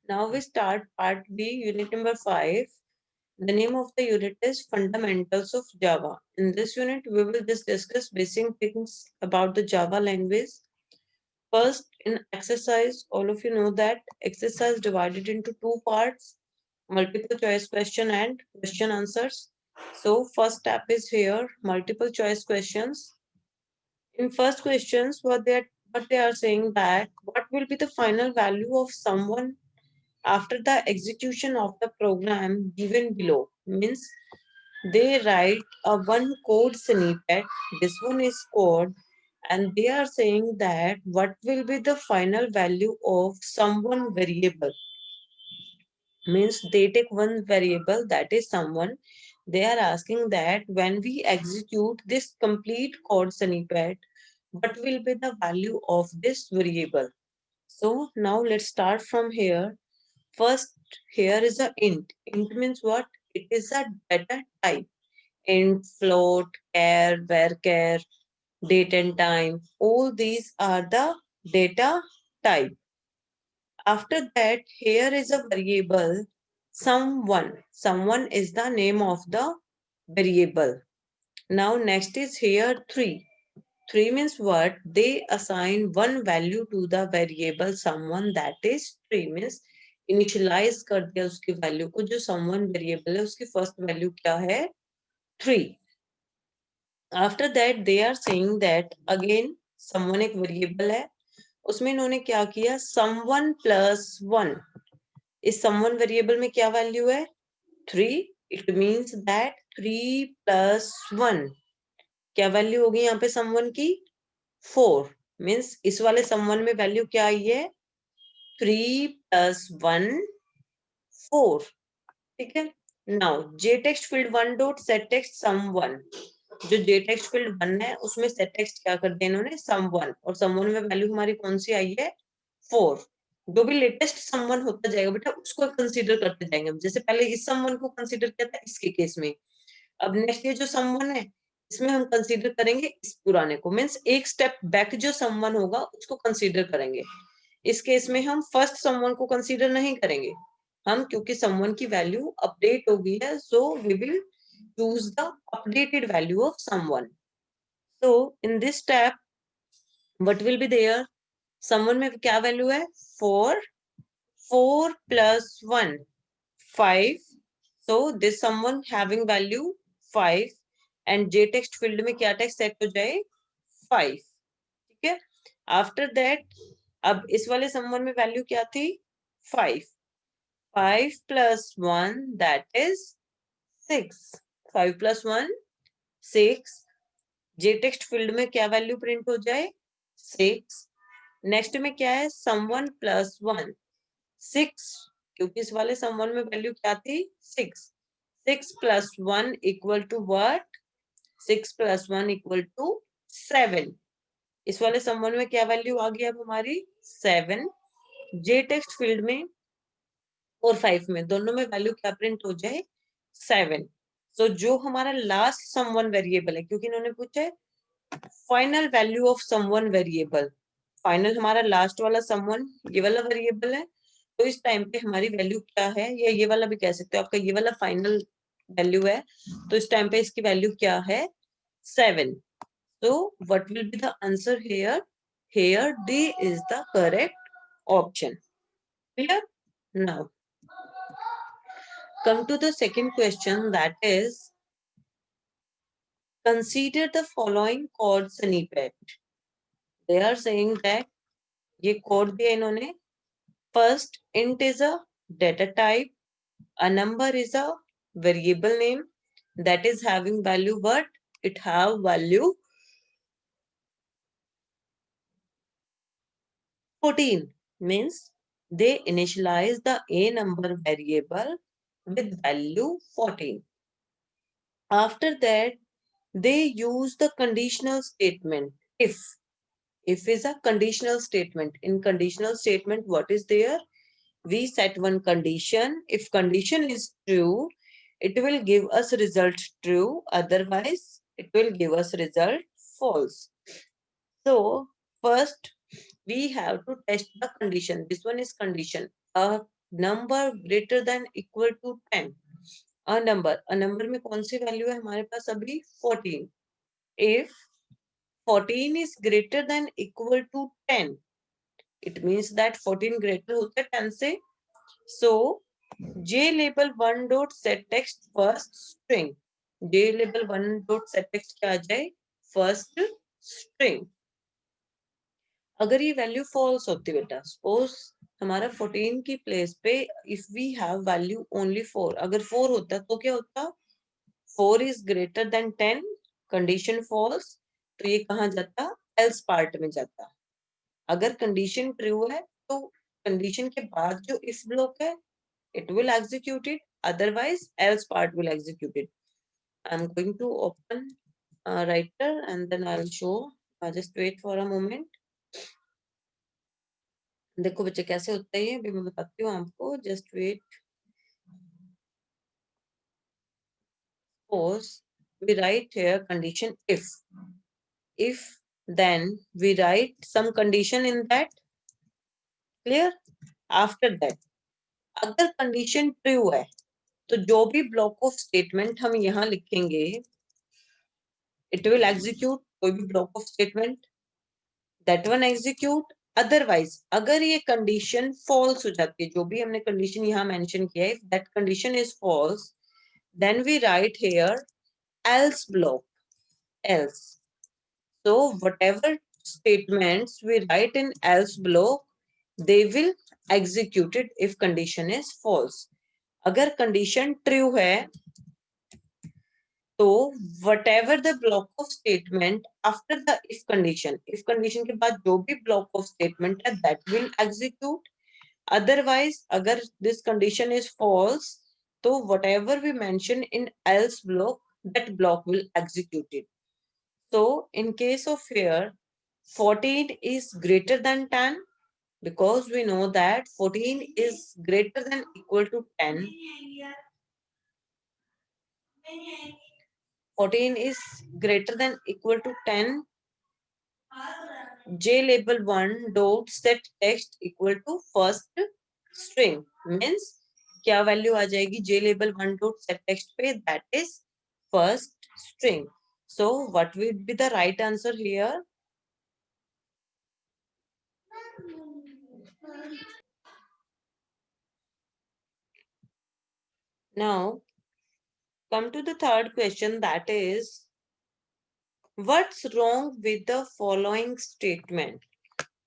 Now we start part B, unit number 5. The name of the unit is Fundamentals of Java. In this unit, we will just discuss basic things about the Java language. First, in exercise, all of you know that exercise divided into two parts, multiple choice question and question answers. So first step is here, multiple choice questions. In first questions, what they are saying that what will be the final value of someone after the execution of the program given below? Means they write a one code snippet. This one is code, and they are saying that what will be the final value of someone variable. Means they take one variable, that is someone. They are asking that when we execute this complete code snippet, what will be the value of this variable? So now let's start from here. First, here is a int. Int means what? It is a data type. Int, float, char, varchar, date and time. All these are the data type. After that, here is a variable someone. Someone is the name of the variable. Now next is here 3. 3 means what? They assign one value to the variable someone, that is 3 means initialise कर दिया उसकी value को. जो someone variable है उसकी first value क्या है? 3. After that they are saying that again someone एक वेरिएबल है, उसमें इन्होंने क्या किया? someone plus 1. इस someone वेरिएबल में क्या वैल्यू है? 3. इट मीन्स दैट 3 प्लस 1 क्या वैल्यू होगी यहाँ पे someone की? 4. मीन्स इस वाले someone में वैल्यू क्या आई है? 3 प्लस 1 4. ठीक है. Now j text field 1 dot set text someone. जो जे टेक्स्ट फील्ड 1 है उसमें सेट टेक्स्ट क्या कर दिया इन्होंने? someone. और someone में वैल्यू हमारी कौन सी आई है? 4. जो भी लेटेस्ट someone होता जाएगा बेटा उसको कंसीडर करते जाएंगे. जैसे पहले इस someone को कंसीडर किया था इसके केस में, अब नेक्स्ट ये जो someone है इसमें हम कंसीडर करेंगे इस पुराने को. मीन्स एक स्टेप बैक जो someone होगा उसको कंसीडर करेंगे. इस केस में हम फर्स्ट someone को कंसीडर नहीं करेंगे हम, क्योंकि someone की वैल्यू अपडेट हो गई है. So we will choose the updated value of someone. So in this step what will be there? someone में क्या वैल्यू है? 4. 4 plus 1 5. So this someone having value 5 and j text field में क्या text set हो जाए? 5. ठीक है. After that अब इस वाले someone में वैल्यू क्या थी? 5. 5 plus 1 that is 6. 5 plus 1 6. J text field में क्या वैल्यू प्रिंट हो जाए? 6. नेक्स्ट में क्या है? someone plus 1 6. क्योंकि इस वाले someone में वैल्यू क्या थी? 6. 6 plus 1 equal to what? 6 plus 1 equal to 7. इस वाले someone में क्या वैल्यू आ गई अब हमारी? 7. जे टेक्स्ट फील्ड में और 5 में दोनों में वैल्यू क्या प्रिंट हो जाए? 7. सो जो हमारा लास्ट someone वेरिएबल है, क्योंकि इन्होंने पूछा है final value of someone variable. Final हमारा लास्ट वाला someone ये वाला वेरिएबल है, तो इस टाइम पे हमारी वैल्यू क्या है? या ये वाला भी कह सकते हो, आपका ये वाला फाइनल वैल्यू है, तो इस टाइम पे इसकी वैल्यू क्या है? 7. So what will be the answer here? Here D is the correct option. Clear? Now come to the second question, that is consider the following code snippet. They are saying that ये code दिया इन्होंने. First, int is a data type, a number is a variable name that is having value, but it have value 14. Means they initialize the a number variable with value 14. After that, they use the conditional statement if. If is a conditional statement. In conditional statement, what is there? We set one condition. If condition is true, it will give us result true. Otherwise, it will give us result false. So first we have to test the condition. This one is condition. A number greater than equal to 10, a number में कौन सी value है हमारे पास अभी 14. If 14 is greater than equal to 10, it means that 14 greater होता है 10 से. So j label 1 dot set text first string. j label 1 dot set text क्या आ जाए? First string. अगर ये वैल्यू फॉल्स होती बेटा, सपोज हमारा 14 की प्लेस पे if we have value only 4, अगर 4 होता तो क्या होता? 4 is greater than 10, condition false, तो ये कहाँ जाता? एल्स पार्ट में जाता. अगर कंडीशन ट्रू है तो कंडीशन के बाद जो इफ ब्लॉक है it will execute it, otherwise else part will execute it. I'm going to open writer and then I'll show. Just wait for a moment. देखो बच्चे कैसे होता है ये भी मैं बताती हूँ आपको. Just wait. Suppose we write here condition if then we write some condition in that. Clear? After that अगर कंडीशन ट्रू है तो जो भी ब्लॉक ऑफ स्टेटमेंट हम यहाँ लिखेंगे इट विल एग्जीक्यूट. कोई भी block of statement that one execute. Otherwise अगर ये कंडीशन फॉल्स हो जाती है, जो भी हमने कंडीशन यहाँ मेंशन किया है, if that condition is false then we write here else block. Else. So whatever statements we write in else block, they will execute it if condition is false. अगर condition true है तो whatever the block of statement after the if condition के बाद जो भी block of statement है that will execute. Otherwise अगर this condition is false तो whatever we mention in else block, that block will execute it. So in case of here 14 is greater than 10 because we know that 14 is greater than equal to 10. 14 is greater than equal to 10. J label 1 dot set text equal to first string means क्या value आ जाएगी J label 1 dot set text पे? That is first string. So what will be the right answer here? Now come to the third question, that is what's wrong with the following statement?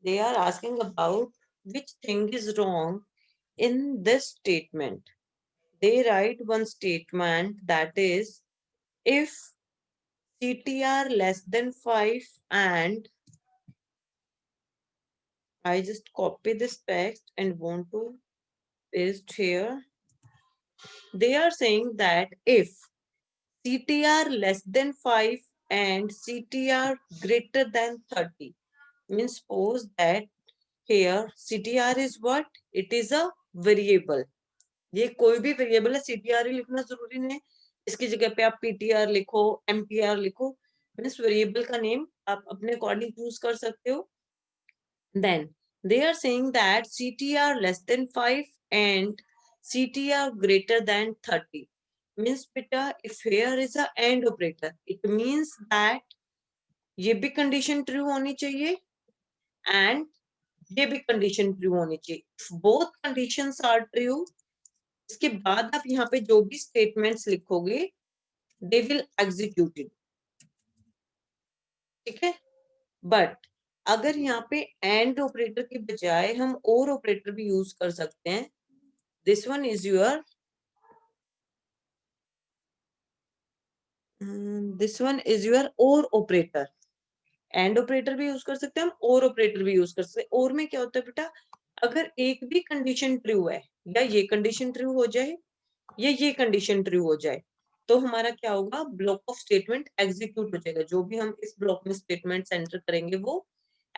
They are asking about which thing is wrong in this statement. They write one statement that is if CTR less than 5 and I just copy this text and want to paste here. They are saying that if CTR less than 5 and CTR greater than 30, means suppose that here CTR is what? It is a variable. ये कोई भी variable है, CTR ही लिखना जरूरी नहीं है. इसकी जगह पे आप PTR लिखो, MTR लिखो, मीन्स वेरिएबल का नेम आप अपने अकॉर्डिंग चूज कर सकते हो. Then they are saying that CTR less than 5 and CTR greater than 30 means beta if here is a AND operator, it means that ये भी कंडीशन ट्रू होनी चाहिए एंड ये भी कंडीशन ट्रू होनी चाहिए. Both conditions are true. इसके बाद आप यहाँ पे जो भी स्टेटमेंट्स लिखोगे दे विल एग्जीक्यूटेड. ठीक है. बट अगर यहाँ पे एंड ऑपरेटर के बजाय हम और ऑपरेटर भी यूज कर सकते हैं. दिस वन इज योर और ऑपरेटर. एंड ऑपरेटर भी यूज कर सकते हैं हम, और ऑपरेटर भी यूज कर सकते हैं. और में क्या होता है बेटा, अगर एक भी कंडीशन ट्रू है या ये कंडीशन ट्रू हो जाए या ये कंडीशन ट्रू हो जाए तो हमारा क्या होगा, ब्लॉक ऑफ स्टेटमेंट एग्जीक्यूट हो जाएगा. जो भी हम इस ब्लॉक में स्टेटमेंट एंटर करेंगे वो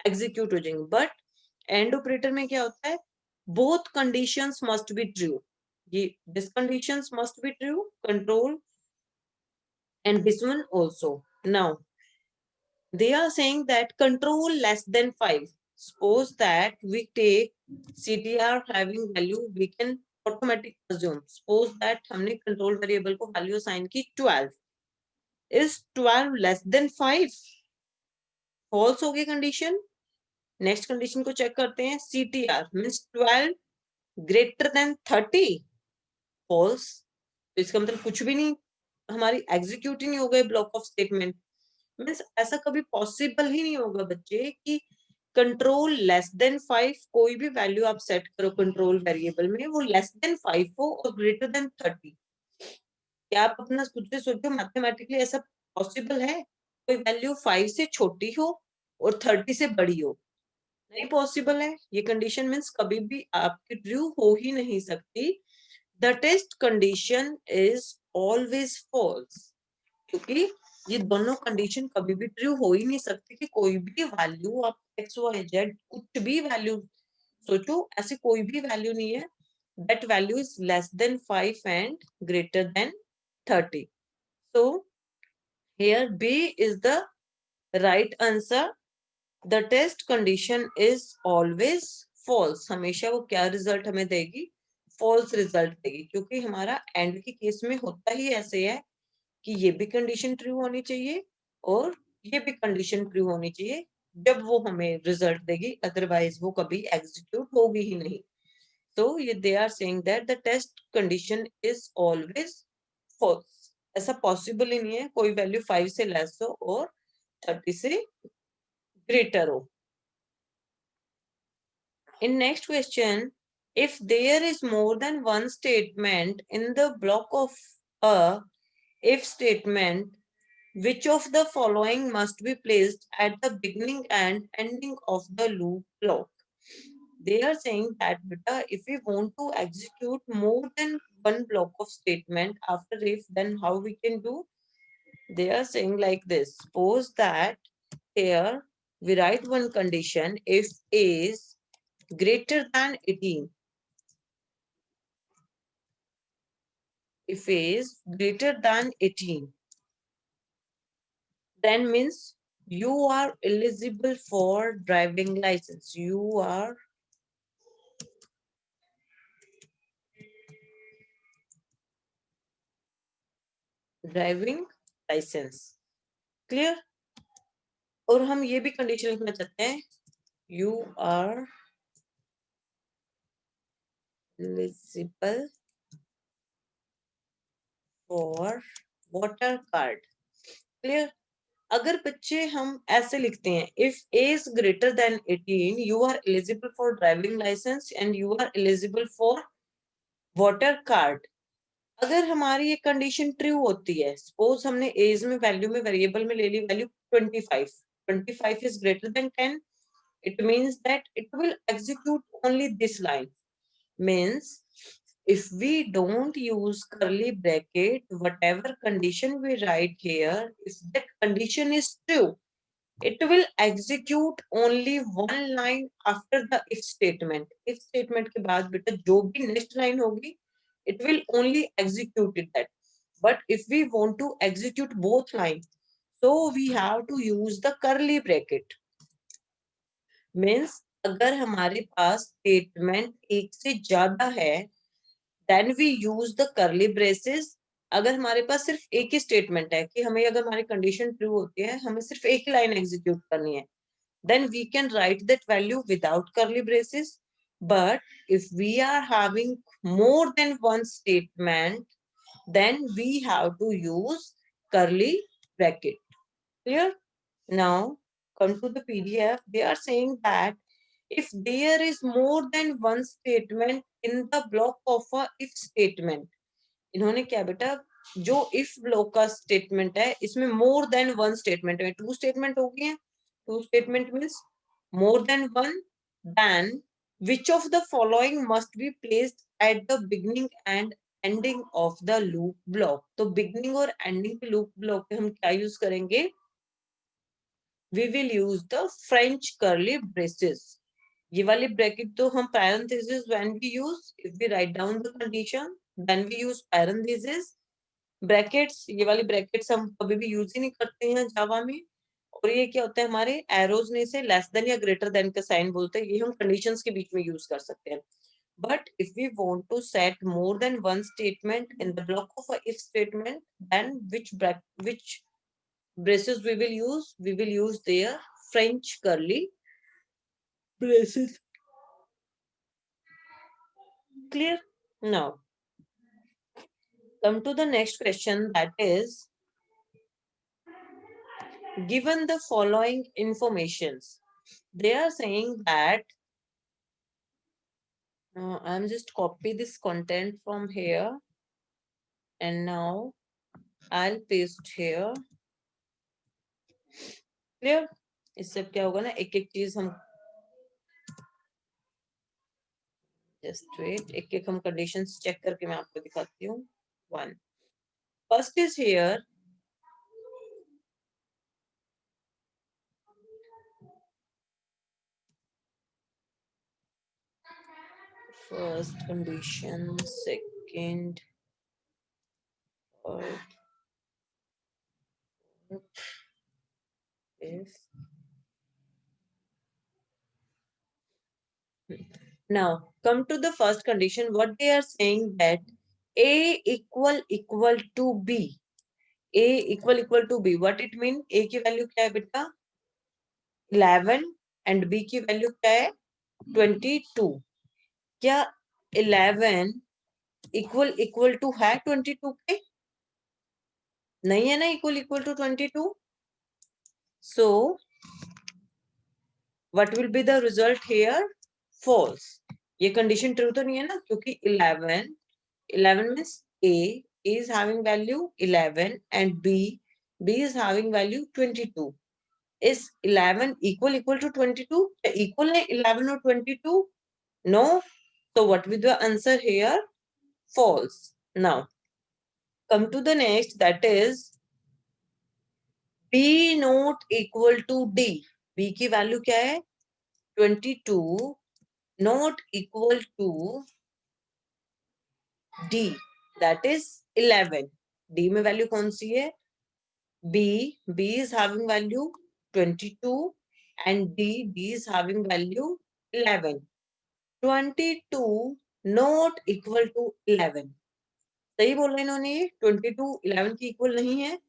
एग्जीक्यूट हो जाएंगे. बट एंड ऑपरेटर में क्या होता है, both conditions must be true. ये this conditions must be true, control, and this one also. Now they are saying that control less than 5. Suppose that we take CTR having value, we can automatically assume. Suppose that हमने control variable को value assign की 12. Is 12 less than 5? False होगी condition. Next condition को check करते हैं. CTR means 12 greater than 30. False. तो इसका मतलब कुछ भी नहीं, हमारी एग्जीक्यूट ही नहीं हो गए ब्लॉक ऑफ स्टेटमेंट. मीन्स ऐसा कभी पॉसिबल ही नहीं होगा बच्चे कि कंट्रोल लेस देन 5, कोई भी वैल्यू आप सेट करो कंट्रोल वेरिएबल में, वो लेस देन 5 हो और ग्रेटर देन 30. क्या आप अपना खुद से सोचो, मैथमेटिकली ऐसा पॉसिबल है कोई वैल्यू 5 से छोटी हो और 30 से बड़ी हो? नहीं पॉसिबल है. ये कंडीशन मीन्स कभी भी आपकी ट्रू हो ही नहीं सकती. The test condition is always false, क्योंकि ये दोनों कंडीशन कभी भी ट्रू हो ही नहीं सकती कि कोई भी वैल्यू आप एक्स वाई जेड कुछ भी वैल्यू सोचो, ऐसी कोई भी वैल्यू नहीं है that value is less than 5 and greater than 30. So here B is the right answer. The test condition is always false. हमेशा वो क्या रिजल्ट हमें देगी? फॉल्स रिजल्ट देगी, क्योंकि हमारा एंड के केस में होता ही ऐसे है कि ये भी कंडीशन ट्रू होनी चाहिए और ये भी कंडीशन ट्रू होनी चाहिए जब वो हमें रिजल्ट देगी, अदरवाइज वो कभी एग्जीक्यूट होगी ही नहीं. तो ये they are saying that the test condition is always false. ऐसा पॉसिबल ही नहीं है कोई वैल्यू 5 से लेस हो और 30 से ग्रेटर हो. In next question, if there is more than one statement in the block of a if statement, which of the following must be placed at the beginning and ending of the loop block? They are saying that beta, if we want to execute more than one block of statement after if, then how we can do? They are saying like this. Suppose that here we write one condition, if A is greater than 18. If A is greater than 18, then means you are eligible for driving license. You are driving license. Clear? और हम ये भी condition लिखना चाहते हैं, you are eligible for voter card. Clear? अगर बच्चे हम ऐसे लिखते हैं, if A is greater than 18, you are eligible for driving license and you are eligible for voter card. अगर हमारी ये कंडीशन ट्रू होती है, सपोज हमने एज में वैल्यू में वेरिएबल में ले ली value 25, 25 is greater than 10, it means that it will execute only this line. Means if we don't use curly bracket, whatever condition we write here, if that condition is true, it will execute only one line after the if statement. If statement के बाद बेटा जो भी next line होगी, it will only execute it that. But if we want to execute both lines, so we have to use the curly bracket. Means अगर हमारे पास statement एक से ज्यादा है, then we use the curly braces. अगर हमारे पास सिर्फ एक ही स्टेटमेंट है कि हमें अगर हमारी कंडीशन ट्रू होती है, हमें सिर्फ एक ही लाइन एग्जीक्यूट करनी है, then we can write that value without curly braces. But if we are having more than one statement, then we have to use curly bracket. Clear? Now come to the PDF. They are saying that if there is more than one statement in the block of a if statement, इन्होंने क्या बेटा, जो if block का statement है इसमें more than one statement है, two statement हो गई है. Two statement means more than one, then which of the following must be placed at the beginning and ending of the loop block. तो beginning और ending के loop block पे हम क्या यूज करेंगे? We will use the French curly braces. ये वाली bracket तो हम parenthesis when we use, if we write down the condition, then we use parenthesis. Brackets, ये वाली ब्रैकेट्स हम कभी भी यूज ही नहीं करते हैं जावा में. और ये क्या होता है हमारे एरोज ने से लेस देन या ग्रेटर देन का साइन बोलते हैं, ये हम कंडीशंस के बीच में यूज कर सकते हैं. But if we want to set more than one statement in the block of a if statement, then which braces we will use? We will use their French curly braces. Clear? Now, come to the next question, that is, given the following informations, they are saying that I'm just copy this content from here and now I'll paste here. Clear? इससे क्या होगा ना, एक एक चीज हम just wait, एक एक हम कंडीशंस चेक करके मैं आपको दिखाती हूँ. One, first is here, first condition, second, third, fifth. Now come to the first condition. What they are saying that A equal to B. A equal to B. What it mean? A की value क्या है बेटा? 11 and B की value क्या है? 22. क्या 11 equal to है 22 के? नहीं है ना equal to 22. So what will be the result here? False. ये condition true तो नहीं है ना, क्योंकि 11 means A is having value 11 and B is having value 22. Is 11 equal to 22? Equal है 11 और 22? No. So what will be the answer here? False. Now come to the next, that is B not equal to D. B की value क्या है? 22 not equal to D, that is 11. D में value कौन सी है? B is having value 22 and D is having value 11. 22 not equal to 11. सही बोल रहे इन्होंने, ये 22 11 की इक्वल नहीं है.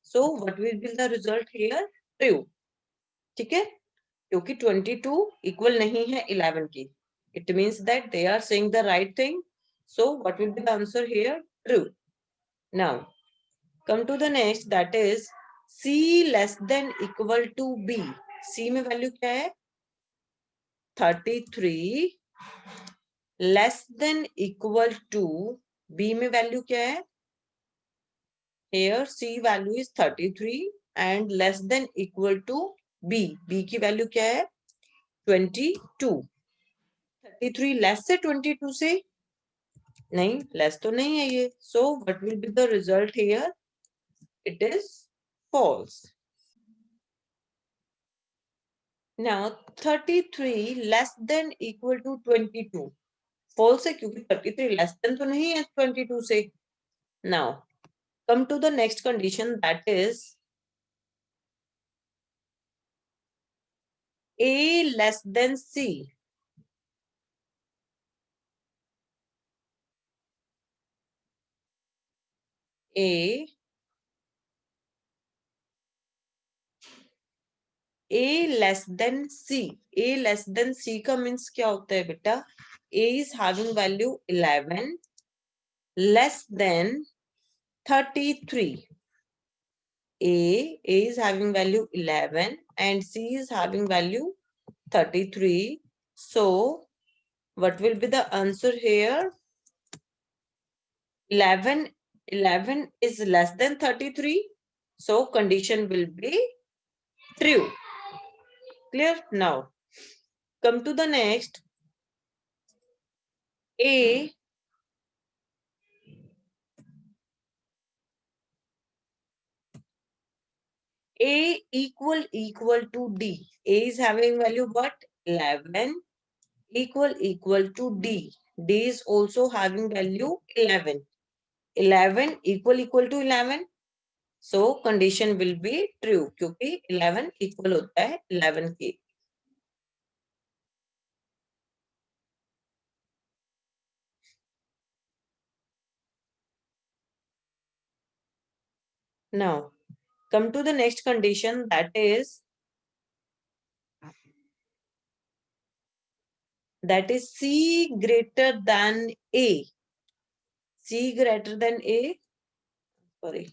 So what will be the result here? True. ठीक है, क्योंकि 22 इक्वल नहीं है 11 की. It means that they are saying the right thing. So what will be the answer here? True. Now come to the next, that is C less than equal to B. C में value क्या है? 33 less than equal to B में value क्या है? Here C value is 33 and less than equal to B. B की value क्या है? 22. 33 less से 22 से? नहीं, लेस तो नहीं है ये. So what will be the result here? It is false. Now 33 less than equal to 22. False है क्योंकि 33 less than तो नहीं है 22 से. Now come to the next condition, that is A less than C. A less than C. A less than C का means क्या होता है बेटा? A is having value 11 less than 33. A is having value 11 and C is having value 33. So what will be the answer here? 11 is less than 33. So condition will be true. Clear? Now come to the next. A equal to D. A is having value what? 11 equal to D. D is also having value 11. 11 equal to 11. So condition will be true क्योंकि 11 equal होता है 11 के. Now come to the next condition, that is C greater than A. C greater than A. Sorry.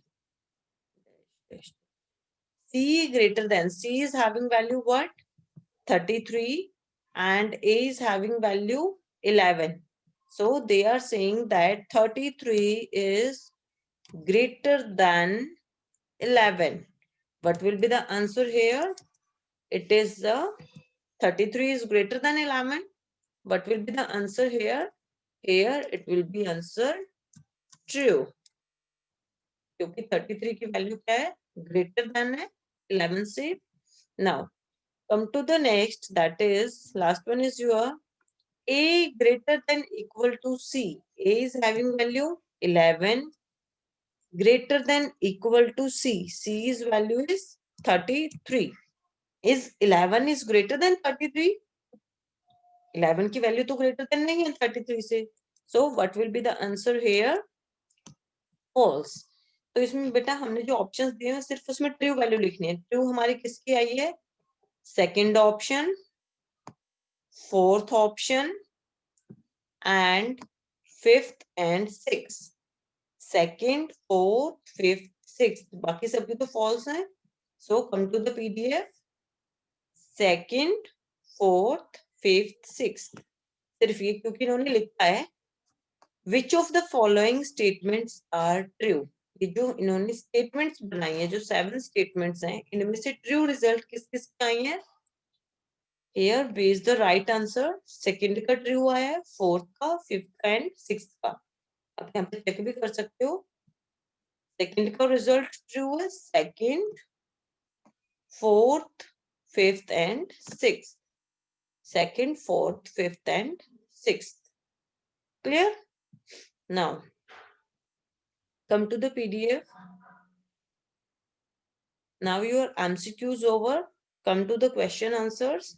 C greater than. C is having value what? 33 and A is having value 11. So they are saying that 33 is greater than 11. What will be the answer here? It is 33 is greater than 11. What will be the answer here? Here it will be answer true. क्योंकि 33 की value क्या है? Greater than है 11 से. Now come to the next, that is last one is your A greater than equal to C. A is having value 11 greater than equal to C. C's value is 33. Is 11 is greater than 33? 11 की value तो greater than नहीं है 33 से. So what will be the answer here? False. तो इसमें बेटा हमने जो ऑप्शंस दिए हैं सिर्फ उसमें ट्रू वैल्यू लिखनी है. ट्रू हमारी किसकी आई है? Second option, fourth option and fifth and six. Second, fourth, fifth, six, बाकी सबकी तो फॉल्स है. So come to the PDF. Second, fourth, fifth, six, सिर्फ ये क्योंकि इन्होंने लिखा है which of the following statements are true. ये जो इन्होंने स्टेटमेंट्स बनाई है, जो 7 स्टेटमेंट्स हैं, इनमें से ट्रू रिजल्ट किस किस का आई है? Here B is the right answer. Second का ट्रू आया है, फोर्थ का, फिफ्थ का एंड सिक्स्थ का. आप यहाँ पे चेक भी कर सकते हो. सेकंड का रिजल्ट ट्रू है, second, fourth, fifth and sixth. Second, fourth, fifth and sixth. Clear? Now come to the PDF. Now your MCQ is over. Come to the question answers.